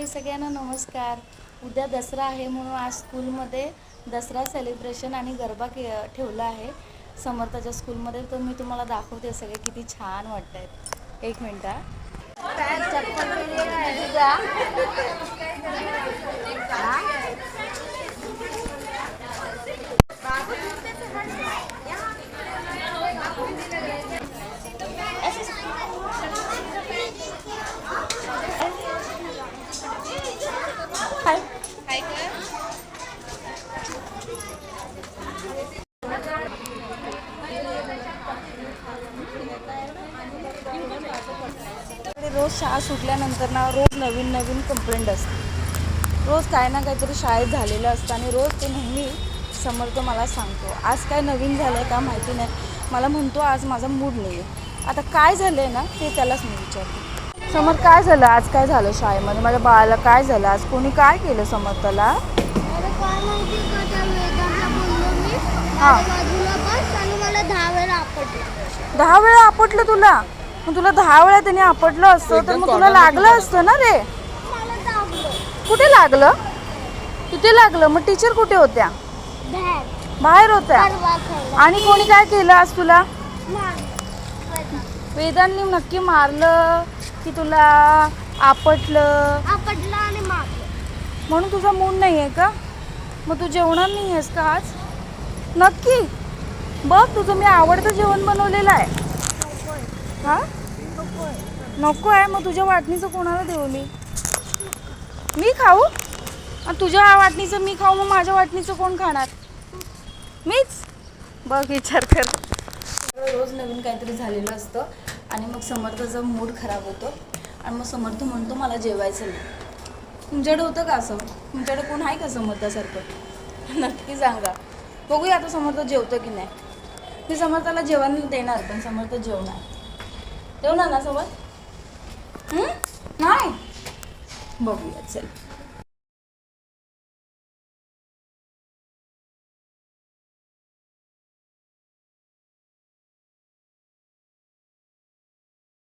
सगळ्यांना नमस्कार. उद्या दसरा आहे म्हणून आज स्कूलमध्ये दसरा सेलिब्रेशन आणि गरबा ठेवला आहे समर्थाच्या स्कूलमध्ये. तर मी तुम्हाला दाखवते सगळे किती छान वाटत आहेत. एक मिनिट हा. रोज शाळा सुटल्यानंतर ना रोज नवीन नवीन कंप्लेंट असते. रोज काय ना काहीतरी शाळेत झालेलं असतं आणि रोज ते नेहमी समर्थ मला सांगतो आज काय नवीन झालं आहे का माहिती नाही. मला म्हणतो आज माझा मूड नाही आहे. आता काय झालं आहे ना ते त्यालाच मी विचारते. समर्थ काय झालं आज? काय झालं शाळेमध्ये? माझ्या बाळाला काय झालं आज? कोणी काय केलं समर्थला? हां 10 वेळा आपटलं तुला? मग तुला 10 वेळा त्याने आपटलं असतं तर मग तुला लागलं असतं ना रे. कुठे लागलं? कुठे लागलं? मग टीचर कुठे होत्या? बाहेर होत्या. आणि कोणी काय केलं आज तुला? वेदांनी नक्की मारलं की तुला आपटलं आणि मारलं म्हणून तुझा मूड नाही आहे का? मग तू जेवणार नाही आहेस का आज? नक्की बघ तुझं मी आवडतं जेवण बनवलेलं आहे. हां नको आहे. मग तुझ्या वाटणीचं कोणाला देऊ मी खाऊ? आणि तुझ्या वाटणीचं मी खाऊ मग माझ्या वाटणीचं कोण खाणार? मीच. बघ विचार कर. रोज नवीन काहीतरी झालेलं असतं आणि मग समर्थाचा मूड खराब होतो आणि मग समर्थ म्हणतो मला जेवायचं नाही. तुमच्याकडे होतं का असं? तुमच्याकडे कोण आहे का समर्थासारखं? नक्की सांगा. बघूया आता समर्थ जेवतं की नाही. मी समर्थाला जेवण देणार पण समर्थ जेवणार ना समर्थ? नाही बघूया चल.